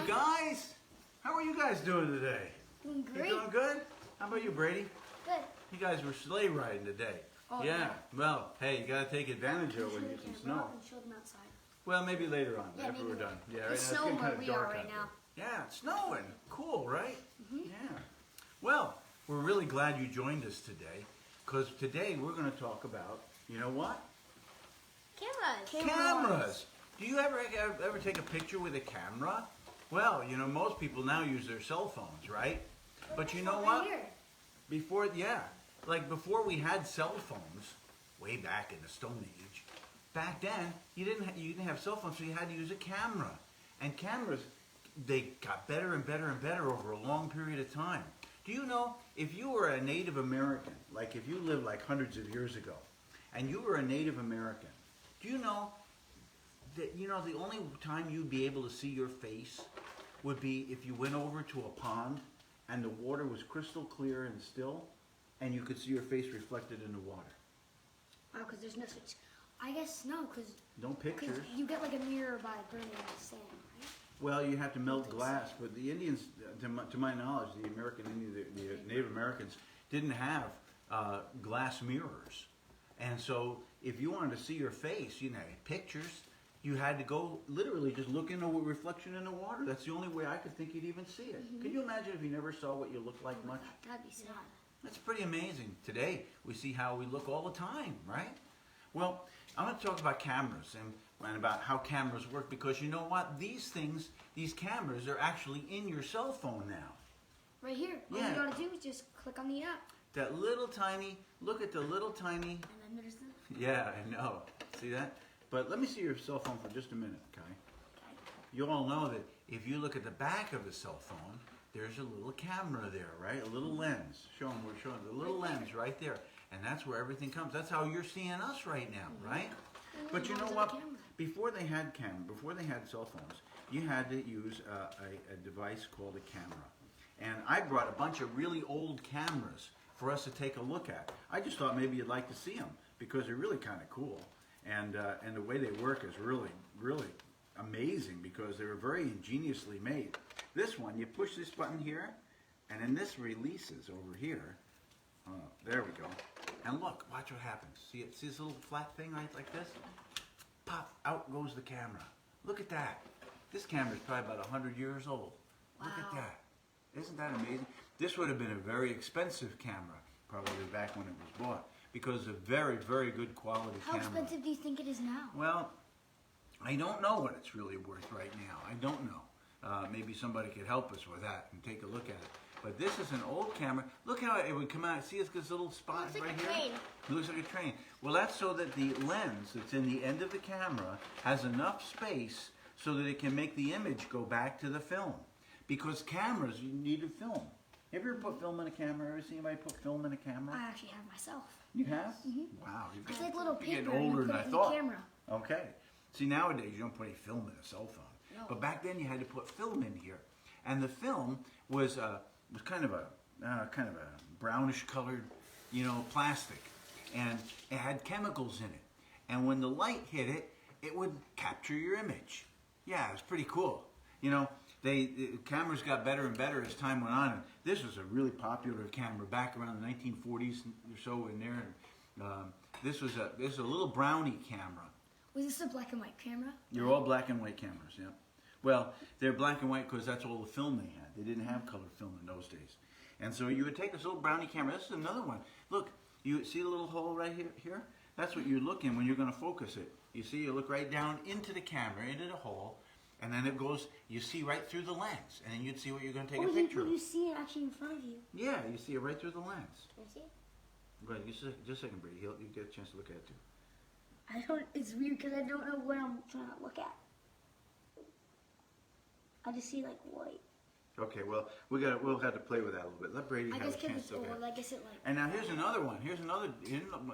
guys. How are you guys doing today? Doing great. You doing good? How about you, Brady? Good. You guys were sleigh riding today. Oh, yeah. Well, hey, you got to take advantage of it when you get some snow. Show them outside. Well, maybe later on, Yeah, after we're done. Yeah, right now it's it's snowing getting kind where of we are dark right out now. there. Yeah, it's snowing. Cool, right? Yeah. Well, we're really glad you joined us today, because today we're going to talk about, you know what? Cameras. Do you ever take a picture with a camera? Well, you know, most people now use their cell phones, right? But you know what? Before we had cell phones, way back in the Stone Age, back then you didn't have cell phones, so you had to use a camera. And cameras, they got better and better and better over a long period of time. Do you know, if you were a Native American, like if you lived like hundreds of years ago, and you were a Native American, do you know that the only time you'd be able to see your face would be if you went over to a pond and the water was crystal clear and still, and you could see your face reflected in the water. Oh, because there's no such. I guess no, because. No pictures. You get like a mirror by burning the sand, right? Well, you have to melt glass, but the Indians, to my knowledge, the Native Americans didn't have glass mirrors, and so if you wanted to see your face, pictures, you had to go literally just look into a reflection in the water. That's the only way I could think you'd even see it. Can you imagine if you never saw what you looked like much? That'd be sad. That's pretty amazing. Today, we see how we look all the time, right? Well, I'm going to talk about cameras and about how cameras work, because you know what? These cameras are actually in your cell phone now. Right here. All Yeah. you gotta do is just click on the app. That little tiny, look at the little tiny. And then there's the. Yeah, I know. See that? But let me see your cell phone for just a minute, okay? Okay. You all know that if you look at the back of a cell phone, there's a little camera there, right? A little lens. We're showing the little lens right there. And that's where everything comes. That's how you're seeing us right now, right? But you know what? Before they had cell phones, you had to use a device called a camera. And I brought a bunch of really old cameras for us to take a look at. I just thought maybe you'd like to see them, because they're really kind of cool. And the way they work is really, really amazing, because they were very ingeniously made. This one, you push this button here, and then this releases over here. There we go. And look, watch what happens. See this little flat thing right like this? Pop, out goes the camera. Look at that. This camera is probably about 100 years old. Look at that. Isn't that amazing? This would have been a very expensive camera, probably back when it was bought, because it's a very, very good quality camera. How expensive do you think it is now? Well, I don't know what it's really worth right now. I don't know. Maybe somebody could help us with that and take a look at it. But this is an old camera. Look how it would come out. See this little spot It looks like right a here? train. It looks like a train. Well, that's so that the lens that's in the end of the camera has enough space so that it can make the image go back to the film. Because cameras, you need to film. Have you ever put film in a camera? Ever seen anybody put film in a camera? I actually have myself. You have? Wow. It's like little You're paper. getting older and you than put I it in thought. the camera. Okay. See, nowadays you don't put any film in a cell phone. No. But back then you had to put film in here, and the film was kind of a brownish colored, plastic, and it had chemicals in it. And when the light hit it, it would capture your image. Yeah, it was pretty cool. The cameras got better and better as time went on. And this was a really popular camera back around the 1940s or so in there. And, this was a little brownie camera. Was this a black and white camera? They're all black and white cameras, yeah. Well, they're black and white because that's all the film they had. They didn't have colored film in those days. And so you would take this little brownie camera. This is another one. Look, you see the little hole right here? That's what you look in when you're going to focus it. You see, you look right down into the camera, into the hole, and then it goes, you see right through the lens. And then you'd see what you're going to take a picture of. You see it actually in front of you. Yeah, you see it right through the lens. Can I see it? Go ahead, just a second, Brady. You get a chance to look at it too. It's weird because I don't know what I'm trying to look at. I just see like white. Okay, well, we'll have to play with that a little bit. Let Brady have a chance to look at it. I guess it like. And now here's another one.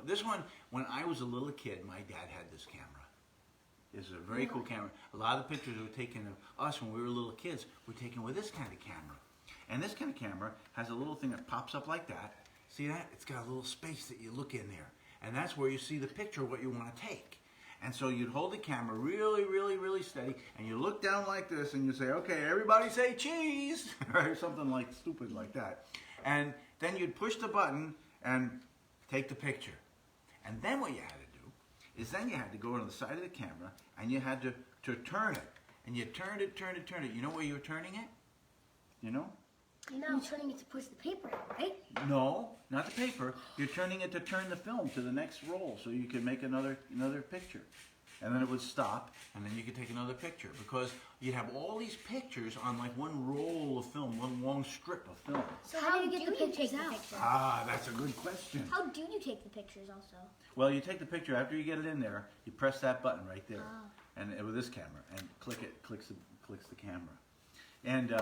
This one, when I was a little kid, my dad had this camera. This is a very cool camera. A lot of the pictures that were taken of us when we were little kids were taken with this kind of camera. And this kind of camera has a little thing that pops up like that. See that? It's got a little space that you look in there. And that's where you see the picture of what you want to take. And so you'd hold the camera really, really, really steady, and you look down like this, and you say, okay, everybody say cheese, or something like stupid like that. And then you'd push the button and take the picture. And then what you had to do is then you had to go to the side of the camera, and you had to turn it. And you turned it. You know where you were turning it? You know? You're turning it to push the paper out, right? No, not the paper. You're turning it to turn the film to the next roll so you can make another picture. And then it would stop, and then you could take another picture, because you'd have all these pictures on like one roll of film, one long strip of film. So how do you get the pictures out? Ah, that's a good question. How do you take the pictures also? Well, you take the picture after you get it in there. You press that button right there, and with this camera, and clicks the camera, and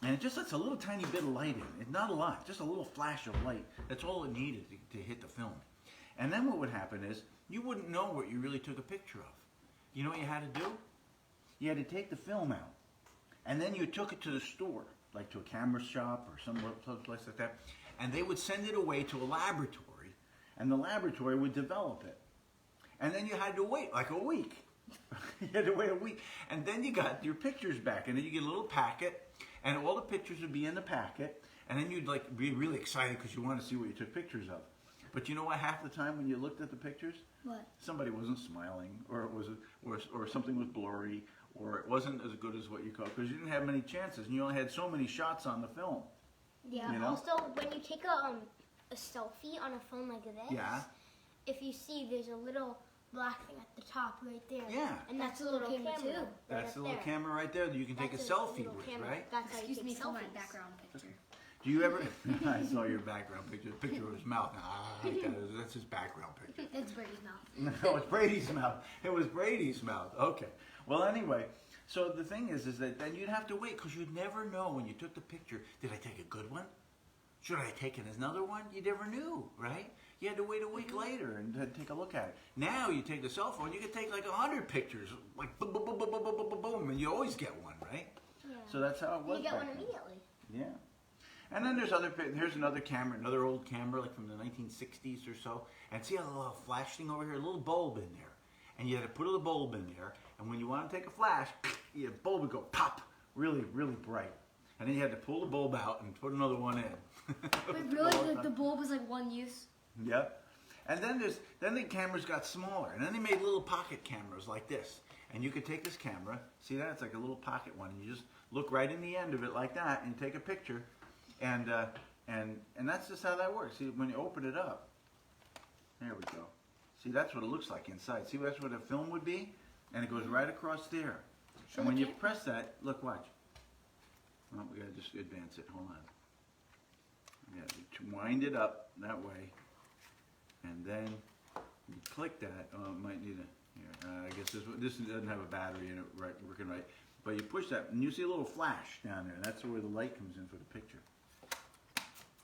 it just lets a little tiny bit of light in. It's not a lot, just a little flash of light. That's all it needed to hit the film. And then what would happen is you wouldn't know what you really took a picture of. You know what you had to do? You had to take the film out, and then you took it to the store, like to a camera shop or some place like that, and they would send it away to a laboratory, and the laboratory would develop it. And then you had to wait like a week. You had to wait a week, and then you got your pictures back, and then you get a little packet, and all the pictures would be in the packet, and then you'd like be really excited because you want to see what you took pictures of. But you know what? Half the time when you looked at the pictures, what? Somebody wasn't smiling, or it was, or something was blurry, or it wasn't as good as what you caught, because you didn't have many chances, and you only had so many shots on the film. Yeah. You know? Also, when you take a selfie on a phone like this, Yeah. if you see, there's a little black thing at the top right there. Yeah. And that's a little camera. too. Right That's up the little there. camera right there that you can take a That's selfie little with, camera. right? That's how you Excuse take me for my selfies. background picture. Do you ever? I saw your background picture. The picture of his mouth. That's his background picture. That's Brady's mouth. No, it's Brady's mouth. It was Brady's mouth. Okay. Well, anyway, so the thing is that then you'd have to wait, because you'd never know when you took the picture. Did I take a good one? Should I have taken another one? You never knew, right? You had to wait a week later and take a look at it. Now you take the cell phone, you can take like 100 pictures, like boom, boom, boom, boom, boom, boom, boom, boom, and you always get one, right? Yeah. So that's how it was. You get back one then. immediately. Yeah. And then here's another camera, another old camera, like from the 1960s or so. And see a little flash thing over here, a little bulb in there. And you had to put a little bulb in there. And when you want to take a flash, the bulb would go pop, really, really bright. And then you had to pull the bulb out and put another one in. Wait, really? The bulb was like one use? Yep. And then the cameras got smaller. And then they made little pocket cameras like this. And you could take this camera, see that? It's like a little pocket one. And you just look right in the end of it like that and take a picture. And that's just how that works. See, when you open it up, there we go. See, that's what it looks like inside. See, that's what a film would be? And it goes right across there. And when you press that, look, watch. Well, we gotta just advance it. Hold on. Yeah, you wind it up that way, and then you click that. Oh, it might need a. Here, I guess this doesn't have a battery in it, right? Working right. But you push that, and you see a little flash down there. That's where the light comes in for the picture.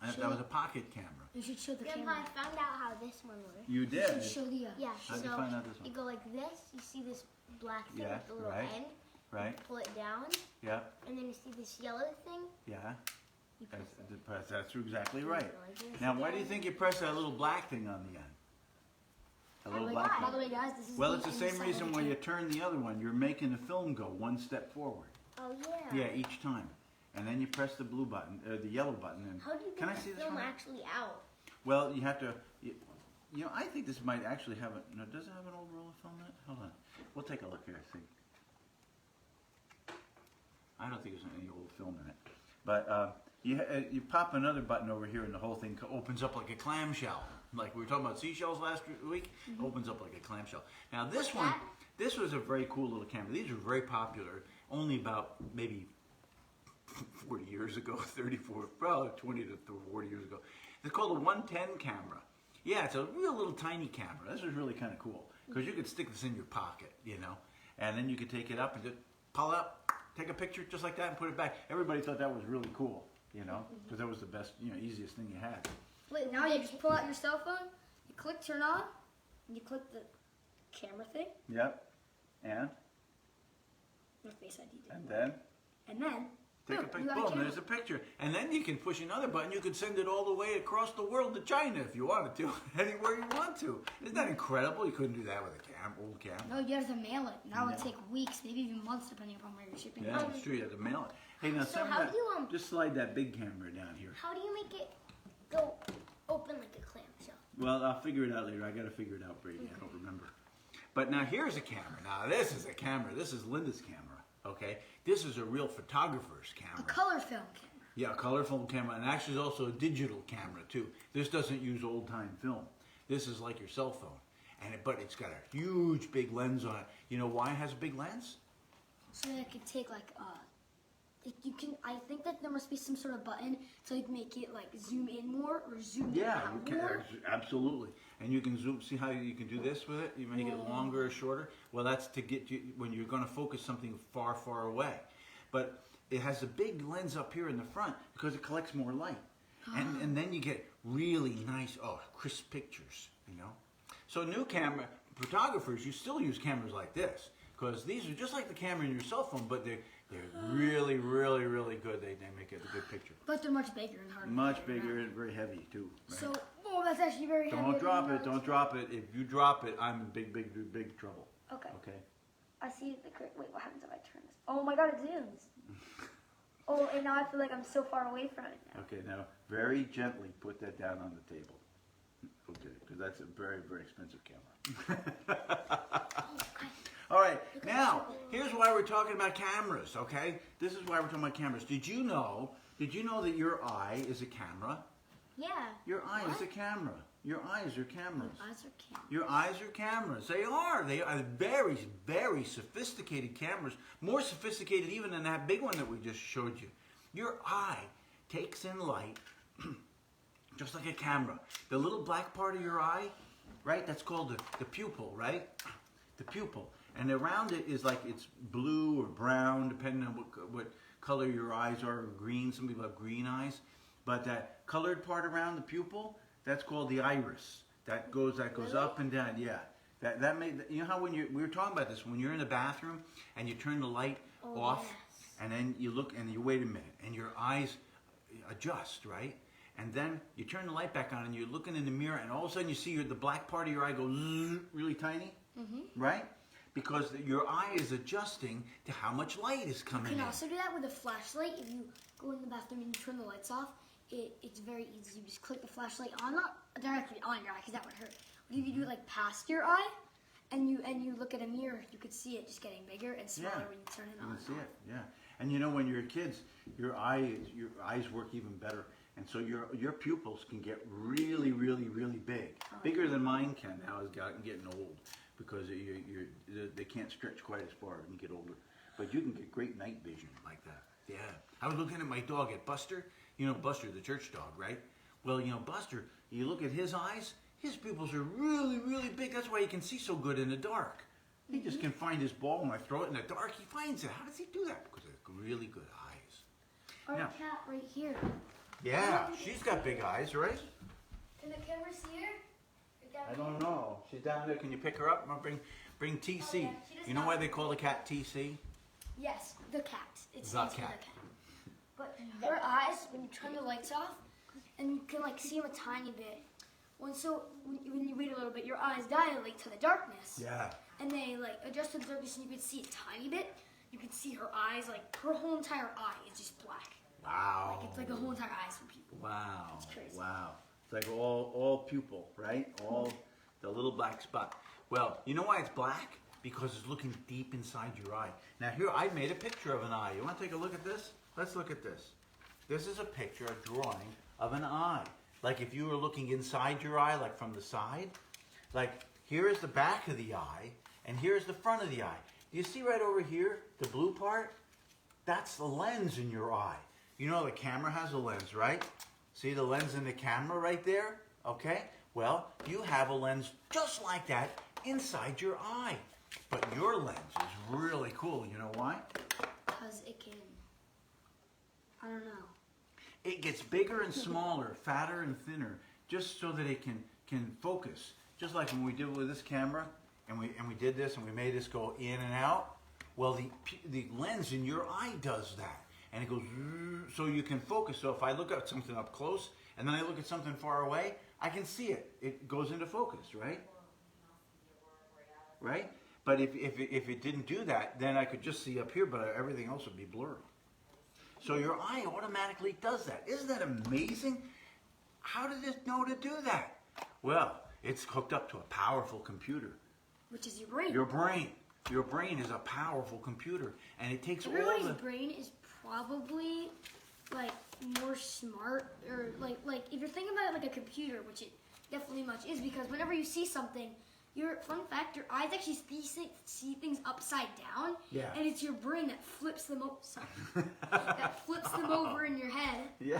That was a pocket camera. You should show the Grandpa, camera. I found out how this one works. You You did. should show the. Yeah, How'd so you find out this one? you go like this, you see this black thing Yeah, with the little right. end, Right? pull it down, Yeah. and then you see this yellow thing, Yeah. you press it. That's exactly right. Like this Now, why do you again. think you press that little black thing on the end? A little black By thing. the way, guys, this is. Well, it's the same inside reason of the when you camera. turn the other one, you're making the film go one step forward. Oh yeah. Yeah, each time. And then you press the blue button, the yellow button. And How do you can I get see the this film one? actually out? Well, you have to. You know, I think this might actually have a. No, does it have an old roll of film in it? Hold on. We'll take a look here. See. I don't think there's any old film in it. But you pop another button over here, and the whole thing opens up like a clamshell. Like we were talking about seashells last week. Opens up like a clamshell. Now this one, this was a very cool little camera. These were very popular. Only about maybe 40 years ago, 34, probably 20 to 40 years ago. It's called a 110 camera. Yeah, it's a real little tiny camera. This was really kind of cool because you could stick this in your pocket, you know, and then you could take it up and just pull it up, take a picture just like that and put it back. Everybody thought that was really cool, you know, because that was the best, you know, easiest thing you had. Wait, now you just pull out your cell phone, you click turn on, and you click the camera thing. Yep. And No Face ID. then And then Take a You picture. got a Boom, camera. there's a picture. And then you can push another button. You can send it all the way across the world to China if you wanted to. Anywhere you want to. Isn't that incredible? You couldn't do that with a old camera. No, you have to mail it. That would Yeah. take weeks, maybe even months, depending upon where you're shipping. Yeah, it's true. You have to mail it. Hey, now So send how that. do you, Just slide that big camera down here. How do you make it go open like a clamshell? Well, I'll figure it out later. I got to figure it out, Brady. I don't remember. But now here's a camera. Now this is a camera. This is Linda's camera. Okay, this is a real photographer's A camera. color film camera. Yeah, a color film camera, and actually it's also a digital camera too. This doesn't use old-time film. This is like your cell phone, but it's got a huge big lens on it. You know why it has a big lens? So that it could take like you can. I think that there must be some sort of button to like make it like zoom in more or zoom Yeah, out you can, more. absolutely. And you can zoom. See how you can do this with it? You make it longer or shorter. Well, that's to get you when you're going to focus something far, far away. But it has a big lens up here in the front because it collects more light, and then you get really nice, crisp pictures. You know. So new camera photographers, you still use cameras like this because these are just like the camera in your cell phone, but they're really, really, really good. They make it a good picture. But they're much bigger and harder. Much to carry bigger around. and very heavy too. Right? So, that's actually very heavy. Don't drop it. Don't drop it. If you drop it, I'm in big trouble. Okay. Okay. I see the correct. Wait, what happens if I turn this? Oh my God, it zooms. Oh, and now I feel like I'm so far away from it now. Okay. Now, very gently put that down on the table. Okay, because that's a very, very expensive camera. All right. Now, here's why we're talking about cameras. Okay. This is why we're talking about cameras. Did you know that your eye is a camera? Yeah. Your eye is a camera. Your eyes are cameras. Eyes are cameras. Your eyes are cameras. They are. They are very, very sophisticated cameras. More sophisticated even than that big one that we just showed you. Your eye takes in light just like a camera. The little black part of your eye, right? That's called the pupil, right? The pupil. And around it is like it's blue or brown, depending on what color your eyes are, or green. Some people have green eyes. But that colored part around the pupil, that's called the iris. That goes up and down. Yeah. That made, you know how we were talking about this, when you're in the bathroom and you turn the light off, yes. and then you look and you wait a minute and your eyes adjust, right? And then you turn the light back on and you're looking in the mirror and all of a sudden you see the black part of your eye go really tiny, right? Because your eye is adjusting to how much light is coming You in. can also do that with a flashlight. If you go in the bathroom and you turn the lights off, it's very easy. You just click the flashlight on, not directly on your eye, because that would hurt. But if you do it like past your eye, and you look at a mirror, you could see it just getting bigger and smaller when you turn it on. You can see it, yeah. And you know, when you're kids, your eyes work even better, and so your pupils can get really, really, really big, bigger than mine can now. As getting old, because they can't stretch quite as far when you get older. But you can get great night vision like that. Yeah. I was looking at my dog, at Buster. You know Buster, the church dog, right? Well, you know Buster. You look at his eyes. His pupils are really, really big. That's why he can see so good in the dark. He just can find his ball when I throw it in the dark. He finds it. How does he do that? Because he has really good eyes. Our Yeah. cat right here. Yeah, she's got big eyes, right? Can the camera see her? I don't know. She's down there. Can you pick her up? I'm gonna bring TC. Oh, yeah. She does You know not- why they call the cat TC? Yes, the cat. It The stands for cat. the cat. But her eyes, when you turn the lights off, and you can like see them a tiny bit. When you wait a little bit, your eyes dilate to the darkness. Yeah. And they like adjust to the darkness, and you can see a tiny bit. You can see her eyes, like her whole entire eye is just black. Wow. Like it's like a whole entire eyes for people. Wow. It's crazy. Wow. It's like all pupil, right? All the little black spot. Well, you know why it's black? Because it's looking deep inside your eye. Now here, I made a picture of an eye. You want to take a look at this? Let's look at this. This is a picture, a drawing of an eye. Like if you were looking inside your eye, like from the side. Like here is the back of the eye, and here's the front of the eye. Do you see right over here, the blue part? That's the lens in your eye. You know the camera has a lens, right? See the lens in the camera right there? Okay? Well, you have a lens just like that inside your eye. But your lens is really cool. You know why? Because it can, I don't know. It gets bigger and smaller, fatter and thinner, just so that it can focus. Just like when we did with this camera, and we did this, and we made this go in and out. Well, the lens in your eye does that, and it goes zzz, so you can focus. So if I look at something up close and then I look at something far away, I can see it. It goes into focus, right? Right? But if it didn't do that, then I could just see up here, but everything else would be blurry. So your eye automatically does that. Isn't that amazing? How did it know to do that? Well, it's hooked up to a powerful computer. Which is your brain. Your brain. Your brain is a powerful computer, and it takes all Everybody's the... brain is probably like more smart, or like if you're thinking about it like a computer, which it definitely much is, because whenever you see something, fun fact, your eyes actually see things upside down. Yeah. And it's your brain that flips them over. That flips them over in your head. Yeah.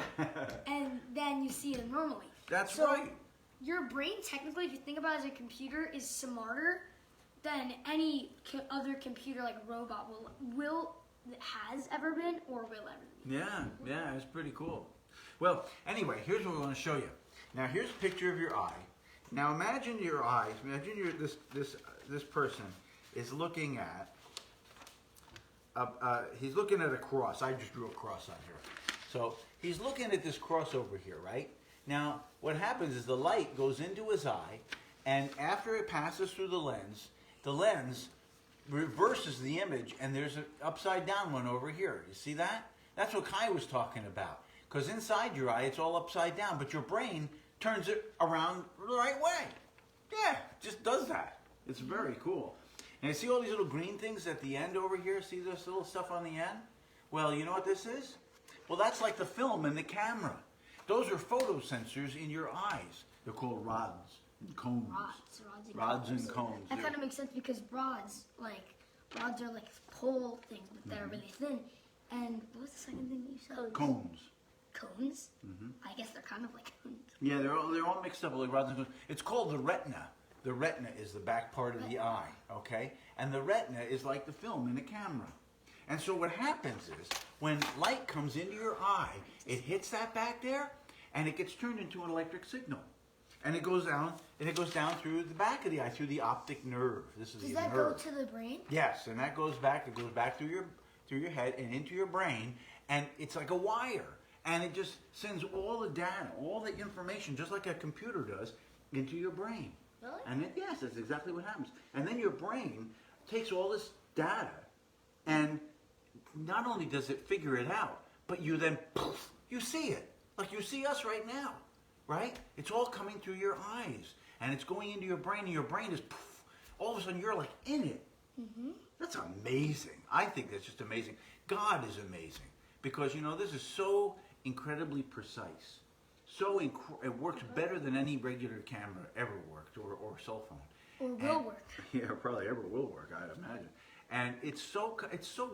And then you see them normally. That's so right. Your brain, technically, if you think about it as a computer, is smarter than any other computer, like robot, has ever been or will ever be. Yeah, it's pretty cool. Well, anyway, here's what we want to show you. Now, here's a picture of your eye. Now, imagine your eyes. Imagine this person is looking at. He's looking at a cross. I just drew a cross on here. So he's looking at this cross over here, right? Now, what happens is the light goes into his eye, and after it passes through the lens reverses the image, and there's an upside down one over here. You see that? That's what Kai was talking about. Because inside your eye, it's all upside down, but your brain turns it around the right way. Yeah, just does that. It's very cool. And you see all these little green things at the end over here? See this little stuff on the end? Well, you know what this is? Well, that's like the film in the camera. Those are photosensors in your eyes. They're called rods and cones. Rods and cones. That kind of makes sense because rods are like pole things, but they're really thin. And what was the second thing you said? Cones. Cones? I guess they're kind of like cones. Yeah, they're all mixed up like rods and cones. It's called the retina. The retina is the back part of the eye, okay? And the retina is like the film in the camera. And so what happens is, when light comes into your eye, it hits that back there, and it gets turned into an electric signal. And it goes down through the back of the eye, through the optic nerve. This is Does the that nerve. go to the brain? Yes, and that goes back. It goes back through your head and into your brain, and it's like a wire. And it just sends all the data, all the information, just like a computer does, into your brain. Really? And yes, that's exactly what happens. And then your brain takes all this data, and not only does it figure it out, but you then, poof, you see it. Like you see us right now, right? It's all coming through your eyes, and it's going into your brain, and your brain is, poof, all of a sudden you're like in it. That's amazing. I think that's just amazing. God is amazing, because, you know, this is so incredibly precise. It works better than any regular camera ever worked, or cell phone. Or will work. Yeah, probably ever will work, I'd imagine. And it's so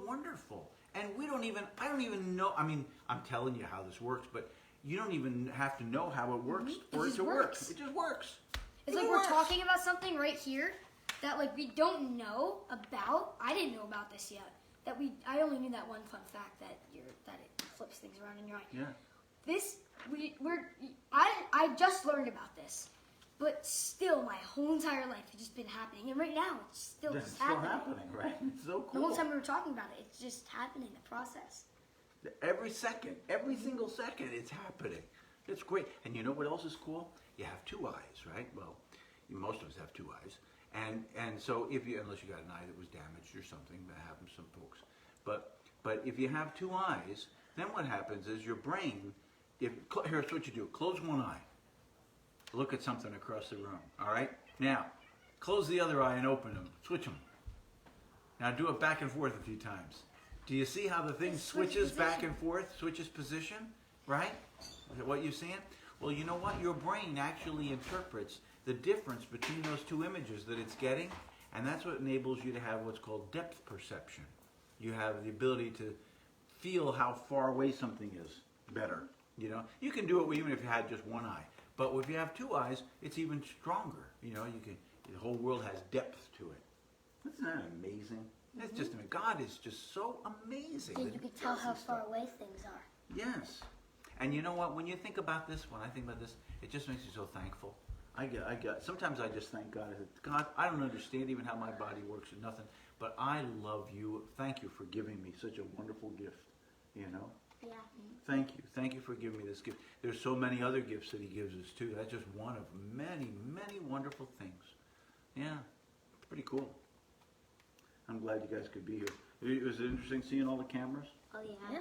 wonderful. And I don't even know, I mean, I'm telling you how this works, but you don't even have to know how it works for it to work. It just works. It's like we're talking about something right here that like we don't know about. I didn't know about this yet. I only knew that one fun fact that it flips things around in your eye. Yeah. I just learned about this, but still my whole entire life has just been happening, and right now it's still It's just still happening. happening, right? It's so The cool. whole time we were talking about it, it's just happening. The process. Every second, every single second, it's happening. It's great. And you know what else is cool? You have two eyes, right? Well, most of us have two eyes. And so unless you got an eye that was damaged or something, that happens to some folks. But if you have two eyes, then what happens is your brain, here's what you do. Close one eye. Look at something across the room, all right? Now, close the other eye and open them. Switch them. Now do it back and forth a few times. Do you see how the thing switches back and forth, switches position, right? Is that what you're seeing? Well, you know what? Your brain actually interprets the difference between those two images that it's getting, and that's what enables you to have what's called depth perception. You have the ability to feel how far away something is better. You know, you can do it even if you had just one eye, but if you have two eyes, it's even stronger. You know, the whole world has depth to it. Isn't that amazing? It's just, God is just so amazing. You can tell how far away things are. Yes. And you know what? When you think about this, when I think about this, it just makes me so thankful. Sometimes I just thank God. God, I don't understand even how my body works or nothing, but I love you. Thank you for giving me such a wonderful gift. You know. Yeah. Thank you for giving me this gift. There's so many other gifts that he gives us too. That's just one of many, many wonderful things. Yeah, pretty cool. I'm glad you guys could be here. Was it interesting seeing all the cameras? Oh yeah.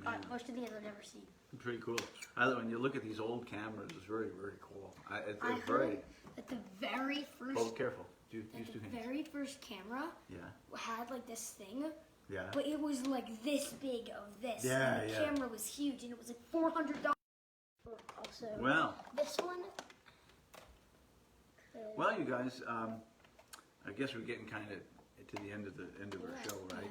Yeah, most of these I've never seen. Pretty cool. When you look at these old cameras, it's very, very cool. It's I very. heard that the very first, Oh, careful. Use that two the hands. very first camera Yeah. had like this thing, Yeah. but it was like this big of this. Yeah, and the yeah. camera was huge, and it was like $400. Also, Well, this one. well, you guys. I guess we're getting kind of to the end of our show, right?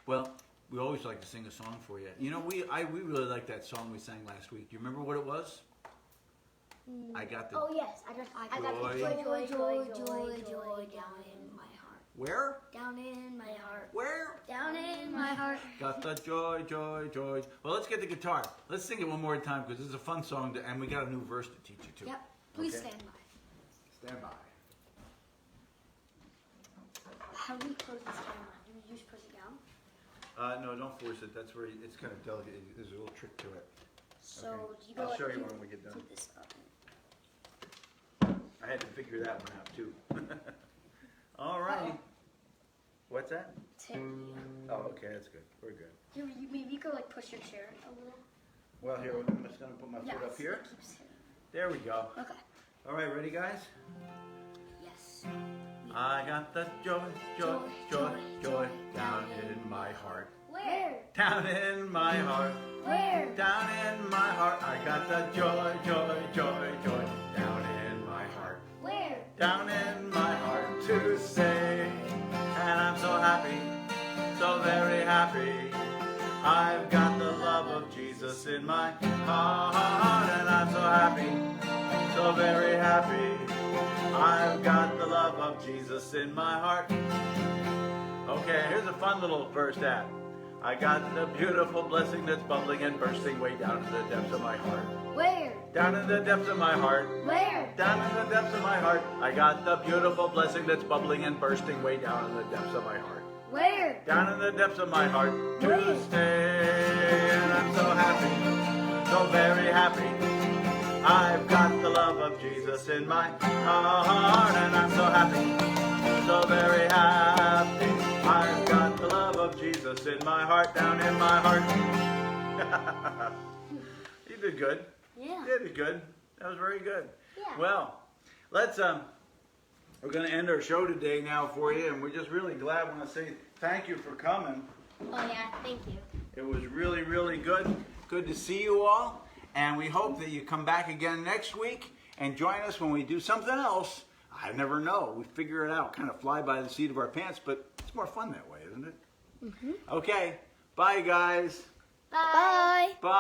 Well, we always like to sing a song for you. You know, we really like that song we sang last week. Do you remember what it was? I got the. Oh yes, I got the Joy. Joy down in my heart. Where? Down in my heart. Where? Down in my heart. Got the joy, joy, joy. Well, let's get the guitar. Let's sing it one more time because this is a fun song, and we got a new verse to teach you too. Yep. Please Okay. stand by. Stand by. How do we close this camera? Do we just push it down? No, don't force it. That's where it's kind of delicate. There's a little trick to it. So Okay. do you go I'll like show you this? when we get done. Put this up. I had to figure that one out too. All righty. What's that? Oh, okay, that's good. We're good. Maybe you could like push your chair a little. Well, here, I'm just going to put my foot up here. There we go. Okay. All right, ready, guys? Yes. I got the joy, joy, joy, joy down in my heart. Where? Down in my heart. Where? Down in my heart. I got the joy, joy, joy, joy down in my heart. Where? Down in my heart to say, and I'm so happy, so very happy. I've got the love of Jesus in my heart, and I'm so happy, so very happy. I've got the love of Jesus in my heart. Okay, here's a fun little verse that. I got the beautiful blessing that's bubbling and bursting way down in the depths of my heart. Where? Down in the depths of my heart. Where? Down in the depths of my heart. I got the beautiful blessing that's bubbling and bursting way down in the depths of my heart. Where? Down in the depths of my heart to Where? stay. And I'm so happy, so very happy. I've got the love of Jesus in my heart, and I'm so happy, so very happy. I've got the love of Jesus in my heart, down in my heart. You did good. Yeah. You did good. That was very good. Yeah. Well, let's we're going to end our show today now for you, and we're just really glad. I want to say thank you for coming. Oh yeah, thank you. It was really, really good. Good to see you all. And we hope that you come back again next week and join us when we do something else. I never know. We figure it out, kind of fly by the seat of our pants, but it's more fun that way, isn't it? Mm-hmm. Okay. Bye, guys. Bye.